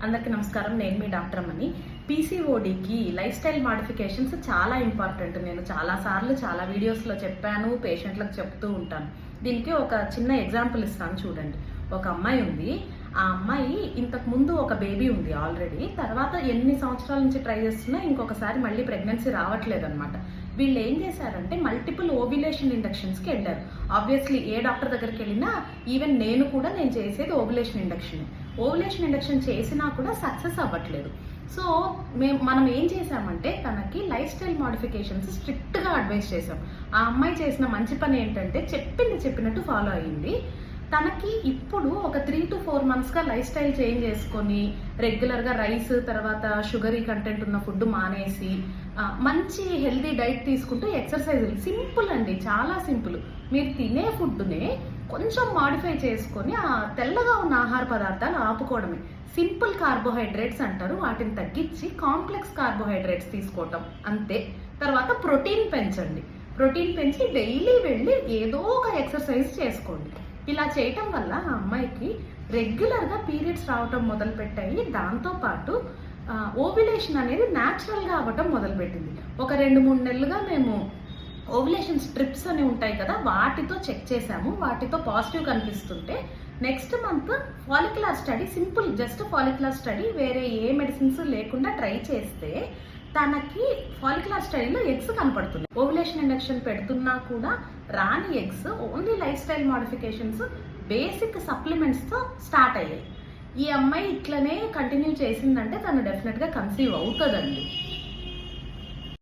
అందరికీ నమస్కారం. నేను మీ డాక్టర్ అమ్మని. పీసీఓడికి లైఫ్ స్టైల్ మాడిఫికేషన్స్ చాలా ఇంపార్టెంట్. నేను చాలా వీడియోస్లో చెప్పాను, పేషెంట్లకు చెప్తూ ఉంటాను. దీనికి ఒక చిన్న ఎగ్జాంపుల్ ఇస్తాను చూడండి. ఒక అమ్మాయి ఉంది. ఆ అమ్మాయి ఇంతకు ముందు ఒక బేబీ ఉంది ఆల్రెడీ. తర్వాత ఎన్ని సంవత్సరాల నుంచి ట్రై చేస్తున్నా ఇంకొకసారి మళ్ళీ ప్రెగ్నెన్సీ రావట్లేదు అనమాట. వీళ్ళు ఏం చేశారంటే మల్టిపుల్ ఓవ్యులేషన్ ఇండక్షన్స్కి వెళ్ళారు. ఆబ్వియస్లీ ఏ డాక్టర్ దగ్గరికి వెళ్ళినా ఈవెన్ నేను చేసేది ఓవ్యులేషన్ ఇండక్షన్ చేసినా కూడా సక్సెస్ అవ్వట్లేదు. సో మనం ఏం చేసామంటే తనకి లైఫ్ స్టైల్ మాడిఫికేషన్స్ స్ట్రిక్ట్గా అడ్వైస్ చేసాం. ఆ అమ్మాయి చేసిన మంచి పని ఏంటంటే చెప్పినట్టు ఫాలో అయ్యింది. తనకి ఇప్పుడు ఒక 3 to 4 monthsగా లైఫ్ స్టైల్ చేంజ్ చేసుకొని రెగ్యులర్గా రైస్ తర్వాత షుగరీ కంటెంట్ ఉన్న ఫుడ్ మానేసి మంచి హెల్దీ డైట్ తీసుకుంటూ ఎక్సర్సైజులు సింపుల్ అండి, చాలా సింపుల్. మీరు తినే ఫుడ్నే కొంచెం మాడిఫై చేసుకొని ఆ తెల్లగా ఉన్న ఆహార పదార్థాలు ఆపుకోవడమే. సింపుల్ కార్బోహైడ్రేట్స్ అంటారు, వాటిని తగ్గించి కాంప్లెక్స్ కార్బోహైడ్రేట్స్ తీసుకోవటం అంతే. తర్వాత ప్రోటీన్ పెంచి డైలీ వెళ్ళి ఏదో ఒక ఎక్సర్సైజ్ చేసుకోండి. ఇలా చేయటం వల్ల ఆ అమ్మాయికి రెగ్యులర్గా పీరియడ్స్ రావటం మొదలుపెట్టాయి. దాంతోపాటు ఓవ్యులేషన్ అనేది న్యాచురల్గా అవ్వటం మొదలుపెట్టింది. ఒక 2-3 నెలలుగా మేము ఓవ్యులేషన్ స్ట్రిప్స్ అని ఉంటాయి కదా, వాటితో చెక్ చేసాము. వాటితో పాజిటివ్ కనిపిస్తుంటే next month follicular study, simple just follicular study, వేరే ఏ మెడిసిన్స్ లేకుండా ట్రై చేస్తే తనకి ఫాలిక్యులర్ స్టడీలో ఎగ్స్ కనపడుతుంది. ఓవ్యులేషన్ ఇండక్షన్ పెడుతున్నా కూడా రాని eggs only lifestyle modifications basic సప్లిమెంట్స్తో స్టార్ట్ అయ్యాయి. ఈ అమ్మాయి ఇట్లనే కంటిన్యూ చేసిందంటే తను డెఫినెట్గా కన్సీవ్ అవుతుందండి.